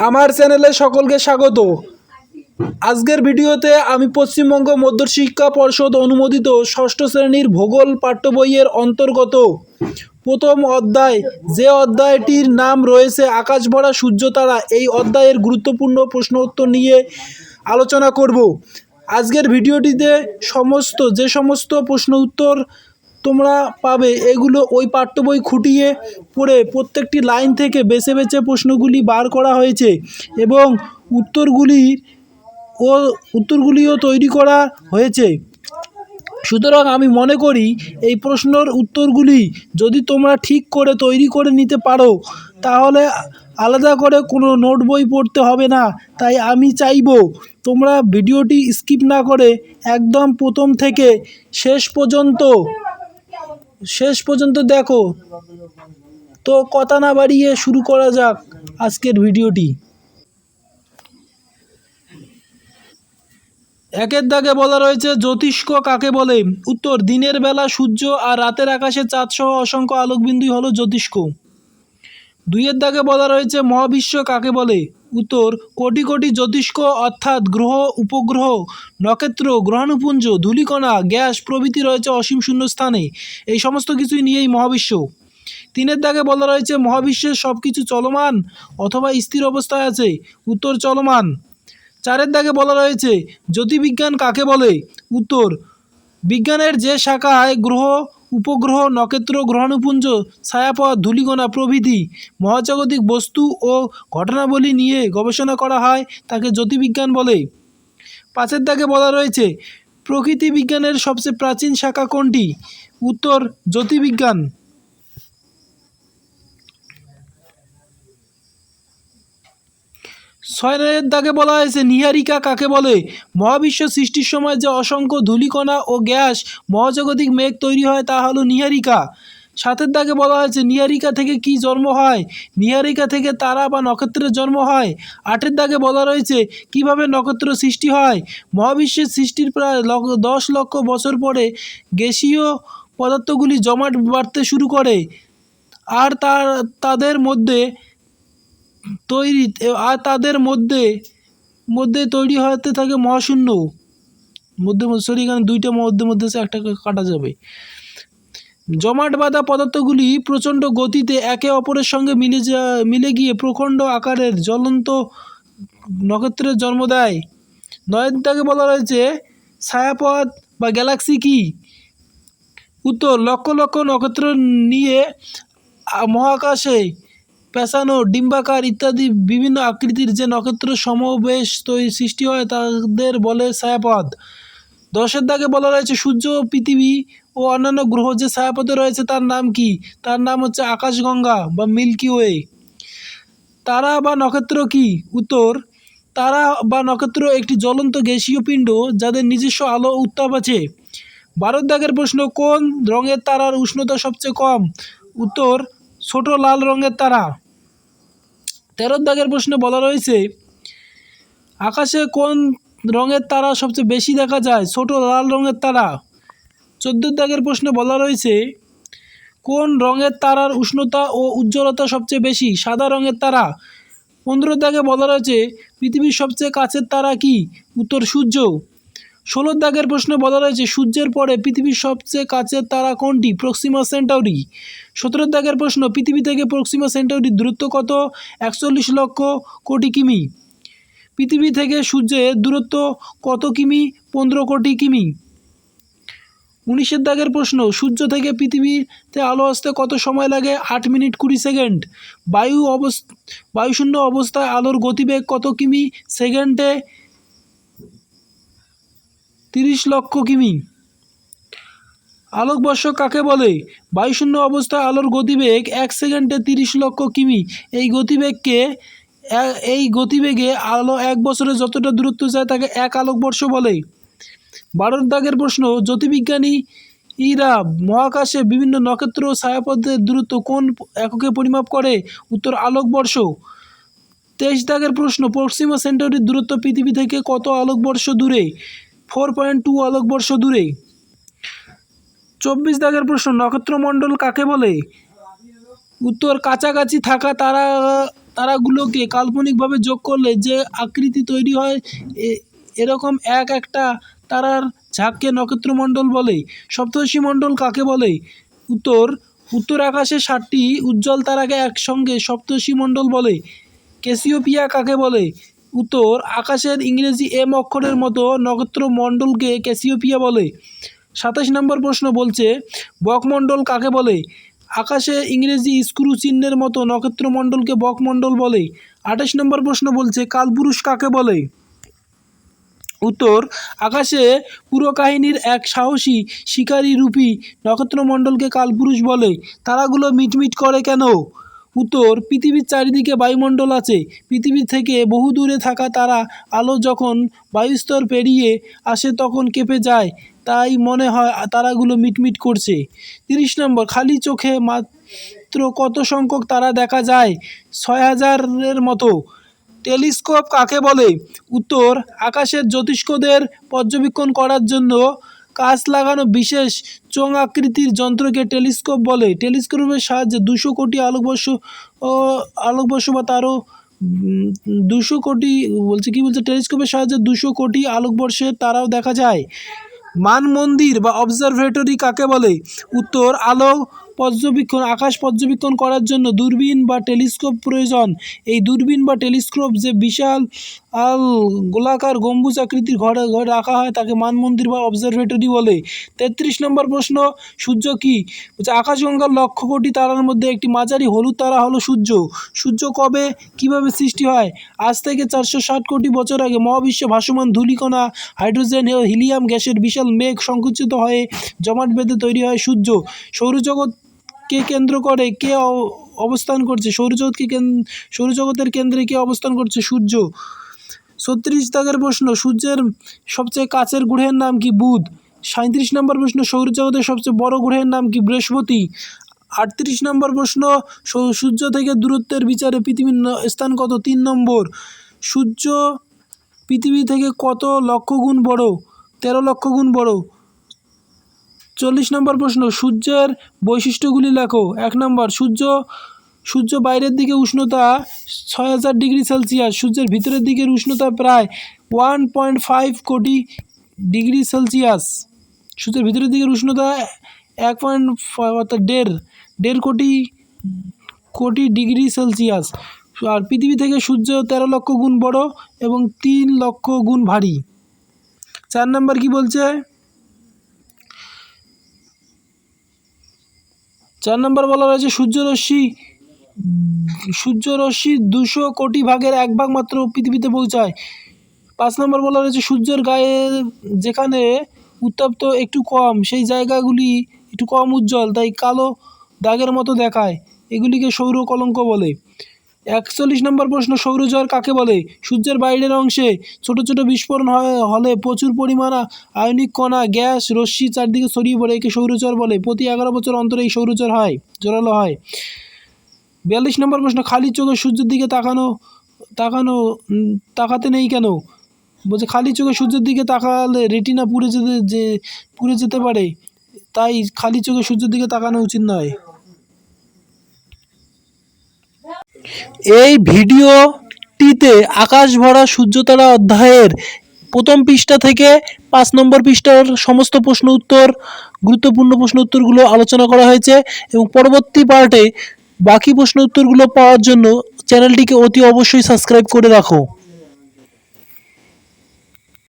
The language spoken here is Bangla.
আমার চ্যানেলে সকলকে স্বাগত। আজকের ভিডিওতে আমি পশ্চিমবঙ্গ মধ্যশিক্ষা পর্ষদ অনুমোদিত ষষ্ঠ শ্রেণীর ভূগোল পাঠ্য বইয়ের অন্তর্গত প্রথম অধ্যায়, যে অধ্যায়টির নাম রয়েছে আকাশ ভরা সূর্যতারা, এই অধ্যায়ের গুরুত্বপূর্ণ প্রশ্ন উত্তর নিয়ে আলোচনা করব। আজকের ভিডিওটিতে যে সমস্ত প্রশ্ন উত্তর তোমরা পাবে, এগুলো ওই পাঠ্য বই খুঁটিয়ে পড়ে প্রত্যেকটি লাইন থেকে বেছে বেছে প্রশ্নগুলি বার করা হয়েছে এবং উত্তরগুলিও তৈরি করা হয়েছে। সুতরাং আমি মনে করি এই প্রশ্নের উত্তরগুলি যদি তোমরা ঠিক করে তৈরি করে নিতে পারো, তাহলে আলাদা করে কোনো নোট বই পড়তে হবে না। তাই আমি চাইবো তোমরা ভিডিওটি স্কিপ না করে একদম প্রথম থেকে শেষ পর্যন্ত দেখো। তো কথা না বাড়িয়ে শুরু করা যাক আজকের ভিডিওটি। একের দাগে বলা রয়েছে জ্যোতিষ্ক কাকে বলে? উত্তর, দিনের বেলা সূর্য আর রাতের আকাশে চাঁদ সহ অসংখ্য আলোকবিন্দুই হলো জ্যোতিষ্ক। দুইয়ের দাগে বলা রয়েছে মহাবিশ্ব কাকে বলে? উত্তর, কোটি কোটি জ্যোতিষ্ক অর্থাৎ গ্রহ, উপগ্রহ, নক্ষত্র, গ্রহাণুপুঞ্জ, ধূলিকণা, গ্যাস প্রভৃতি রয়েছে অসীম শূন্য স্থানে। এই সমস্ত কিছুই নিয়েই মহাবিশ্ব। তিনের দাগে বলা রয়েছে মহাবিশ্বের সব কিছু চলমান অথবা স্থির অবস্থায় আছে। উত্তর, চলমান। চারের দাগে বলা রয়েছে জ্যোতির্বিজ্ঞান কাকে বলে? উত্তর, বিজ্ঞানের যে শাখায় গ্রহ, উপগ্রহ, নক্ষত্র, গ্রহাণুপুঞ্জ, ছায়াপথ, ধূলিকণা প্রভৃতি মহাজাগতিক বস্তু ও ঘটনাবলী নিয়ে গবেষণা করা হয় তাকে জ্যোতির্বিজ্ঞান বলে। পাঁচের দাগে বলা রয়েছে প্রকৃতি বিজ্ঞানের সবচেয়ে প্রাচীন শাখা কোনটি? উত্তর, জ্যোতির্বিজ্ঞান। ছয়ের দাগে বলা হয়েছে নীহারিকা কাকে বলে? মহাবিশ্ব সৃষ্টির সময় যে অসংখ্য ধূলিকণা ও গ্যাস মহাজাগতিক মেঘ তৈরি হয় তা হলো নীহারিকা। সাতের দাগে বলা হয়েছে নীহারিকা থেকে কি জন্ম হয়? নীহারিকা থেকে তারা বা নক্ষত্রের জন্ম হয়। আটের দাগে বলা রয়েছে কিভাবে নক্ষত্র সৃষ্টি হয়? মহাবিশ্বের সৃষ্টির প্রায় 10 লক্ষ বছর পরে গ্যাসীয় পদার্থগুলি জমাট বাড়তে শুরু করে আর তাদের মধ্যে তৈরি হতে থাকে মহাশূন্য। এখানে দুইটা মধ্যে একটা কাটা যাবে। জমাট বাঁধা পদার্থগুলি প্রচণ্ড গতিতে একে অপরের সঙ্গে মিলে গিয়ে প্রখণ্ড আকারের জ্বলন্ত নক্ষত্রের জন্ম দেয়। নয়ের দাগে বলা রয়েছে ছায়াপথ বা গ্যালাক্সি কি? উত্তর, লক্ষ লক্ষ নক্ষত্র নিয়ে মহাকাশে পেঁচানো ডিম্বাকার ইত্যাদি বিভিন্ন আকৃতির যে নক্ষত্র সমাবেশ সৃষ্টি হয় তাদের বলে ছায়াপথ। 10এর দাগে বলা রয়েছে সূর্য, পৃথিবী ও অন্যান্য গ্রহ যে ছায়াপথে রয়েছে তার নাম কি? তার নাম হচ্ছে আকাশগঙ্গা বা মিল্কি ওয়ে। তারা বা নক্ষত্র কি? উত্তর, তারা বা নক্ষত্র একটি জ্বলন্ত গ্যাসীয় পিণ্ড যাদের নিজস্ব আলো উত্তাপ আছে। 12 দাগের প্রশ্ন, কোন রঙের তারার উষ্ণতা সবচেয়ে কম? উত্তর, ছোট লাল রঙের তারা। 13 দাগের প্রশ্নে বলা রয়েছে আকাশে কোন রঙের তারা সবচেয়ে বেশি দেখা যায়? ছোট লাল রঙের তারা। 14 দাগের প্রশ্নে বলা রয়েছে কোন রঙের তারার উষ্ণতা ও উজ্জ্বলতা সবচেয়ে বেশি? সাদা রঙের তারা। 15 দাগে বলা রয়েছে পৃথিবীর সবচেয়ে কাছের তারা কি? উত্তর, সূর্য। 16 দাগের প্রশ্নে বলা রয়েছে সূর্যের পরে পৃথিবীর সবচেয়ে কাছের তারা কোনটি? Proxima Centauri. 17 দাগের প্রশ্ন, পৃথিবী থেকে প্রক্সিমা সেন্টাউরির দূরত্ব কত? 41 লক্ষ কোটি কিমি। পৃথিবী থেকে সূর্যের দূরত্ব কত কিমি? 15 কোটি কিমি। 19 দাগের প্রশ্ন, সূর্য থেকে পৃথিবীতে আলো আসতে কত সময় লাগে? 8 মিনিট 20 সেকেন্ড। বায়ুশূন্য অবস্থায় আলোর গতিবেগ কত কিমি? সেকেন্ডে 30 লক্ষ কিমি। আলোকবর্ষ কাকে বলে? বায়ুশূন্য অবস্থায় আলোর গতিবেগ 1 সেকেন্ডে 30 লক্ষ কিমি। এই গতিবেগে আলো 1 বছরে যতটা দূরত্ব যায় তাকে 1 আলোকবর্ষ বলে। 12 দাগের প্রশ্ন, জ্যোতির্বিজ্ঞানীরা মহাকাশে বিভিন্ন নক্ষত্র ও ছায়াপথের দূরত্ব কোন এককে পরিমাপ করে? উত্তর, আলোকবর্ষ। 23 দাগের প্রশ্ন, প্রক্সিমা সেন্টাউরির দূরত্ব পৃথিবী থেকে কত আলোকবর্ষ দূরে? 4.2 আলোকবর্ষ দূরে। 24 দাগের প্রশ্ন, নক্ষত্রমণ্ডল কাকে বলে? উত্তর, কাছাকাছি থাকা তারাগুলোকে কাল্পনিকভাবে যোগ করলে যে আকৃতি তৈরি হয় এরকম একটা তারার ঝাঁককে নক্ষত্রমণ্ডল বলে। সপ্তর্ষি মণ্ডল কাকে বলে? উত্তর আকাশে 7টি উজ্জ্বল তারাকে একসঙ্গে সপ্তর্ষি মণ্ডল বলে। ক্যাসিওপিয়া কাকে বলে? উত্তর আকাশের ইংরেজি এম অক্ষরের মতো নক্ষত্রমণ্ডলকে ক্যাসিওপিয়া বলে। 27 নম্বর প্রশ্ন বলছে বকমণ্ডল কাকে বলে? আকাশে ইংরেজি স্ক্রু চিহ্নের মতো নক্ষত্রমণ্ডলকে বকমণ্ডল বলে। 28 নম্বর প্রশ্ন বলছে কালপুরুষ কাকে বলে? উত্তর আকাশে পুরো কাহিনীর এক সাহসী শিকারী রূপী নক্ষত্রমণ্ডলকে কালপুরুষ বলে। তারাগুলো মিটমিট করে কেন? উত্তর পৃথিবীর চারিদিকে বায়ুমণ্ডল আছে। পৃথিবী থেকে বহু দূরে থাকা তারা আলো যখন বায়ুস্তর পেরিয়ে আসে তখন কেঁপে যায়, তাই মনে হয় তারাগুলো মিটমিট করছে। 30 নম্বর খালি চোখে মাত্র কত সংখ্যক তারা দেখা যায়? 6000-এর মতো। টেলিস্কোপ কাকে বলে? উত্তর আকাশের জ্যোতিষ্কদের পর্যবেক্ষণ করার জন্য কাঁচ লাগানো বিশেষ চোঙ আকৃতির যন্ত্রকে টেলিস্কোপ বলে। টেলিস্কোপের সাহায্যে 200 কোটি আলোকবর্ষ বা তারও 200 কোটি টেলিস্কোপের সাহায্যে 200 কোটি আলোকবর্ষের তারাও দেখা যায়। মানমন্দির বা অবজারভেটরি কাকে বলে? উত্তর আকাশ পর্যবেক্ষণ করার জন্য দূরবীন বা টেলিস্কোপ প্রয়োজন। এই দূরবীন বা টেলিস্কোপ যে বিশাল গোলাকার গম্বুজ আকৃতির ঘরে রাখা হয় তাকে মানমন্দির বা অবজারভেটরি বলে। 33 নম্বর প্রশ্ন সূর্য কি? আকাশগঙ্গার লক্ষ কোটি তারার মধ্যে একটি মাঝারি হলুদ তারা হলো সূর্য। সূর্য কবে কিভাবে সৃষ্টি হয়? আজ থেকে 460 কোটি বছর আগে মহাবিশ্বে ভাসমান ধূলিকণা, হাইড্রোজেন ও হিলিয়াম গ্যাসের বিশাল মেঘ সংকুচিত হয়ে জমাট বেঁধে তৈরি হয় সূর্য। সৌরজগৎকে কেন্দ্র করে কে অবস্থান করছে? সৌরজগতের কেন্দ্রে কে অবস্থান করছে? সূর্য। 36 দাগের প্রশ্ন সূর্যের সবচেয়ে কাছের গ্রহের নাম কি? বুধ। 37 নম্বর প্রশ্ন সৌরজগতের সবচেয়ে বড় গ্রহের নাম কি? বৃহস্পতি। 38 নম্বর প্রশ্ন সূর্য থেকে দূরত্বের বিচারে পৃথিবীর স্থান কত? 3 নম্বর। সূর্য পৃথিবী থেকে কত লক্ষ গুণ বড়? 13 লক্ষ গুণ বড়। 40 নম্বর প্রশ্ন সূর্যের বৈশিষ্ট্যগুলি লেখো। 1 নম্বর সূর্য বাইরের দিকে উষ্ণতা 6000 ডিগ্রি সেলসিয়াস। সূর্যের ভিতরের দিকের উষ্ণতা প্রায় 1.5 কোটি ডিগ্রি সেলসিয়াস। সূর্যের ভিতরের দিকের উষ্ণতা 1.5 অর্থাৎ দেড় কোটি ডিগ্রি সেলসিয়াস। আর পৃথিবী থেকে সূর্য 13 লক্ষ গুণ বড় এবং 3 লক্ষ গুণ ভারী। 4 নম্বর কি বলছে? 4 নম্বর বলা হয়েছে সূর্যরশ্মি 200 কোটি ভাগের 1 ভাগ মাত্র পৃথিবীতে পৌঁছায়। 5 নম্বর বলা হয়েছে সূর্যের গায়ে যেখানে উত্তপ্ত একটু কম সেই জায়গাগুলি একটু কম উজ্জ্বল, তাই কালো দাগের মতো দেখায়। এগুলিকে সৌর কলঙ্ক বলে। 41 নম্বর প্রশ্ন সৌরজল কাকে বলে? সূর্যের বাইরের অংশে ছোট ছোট বিস্ফোরণ হলে প্রচুর পরিমাণ আয়নিক কণা গ্যাস রশ্মি চারদিকে ছড়িয়ে পড়ে, একে সৌরজল বলে। প্রতি 11 বছর অন্তরে এই সৌরজল জোরালো হয়। 42 নম্বর প্রশ্ন খালি চোখে সূর্যের দিকে তাকাতে নেই কেন? বলছে খালি চোখে সূর্যের দিকে তাকালে রেটিনা পুড়ে যেতে পারে, তাই খালি চোখে সূর্যের দিকে তাকানো উচিত নয়। এই ভিডিওটিতে আকাশ ভরা সূর্যতারা অধ্যায়ের প্রথম পৃষ্ঠা থেকে 5 নম্বর পৃষ্ঠার সমস্ত গুরুত্বপূর্ণ প্রশ্ন উত্তরগুলো আলোচনা করা হয়েছে এবং পরবর্তী পার্টে বাকি প্রশ্ন উত্তরগুলো পাওয়ার জন্য চ্যানেলটিকে অতি অবশ্যই সাবস্ক্রাইব করে রাখো।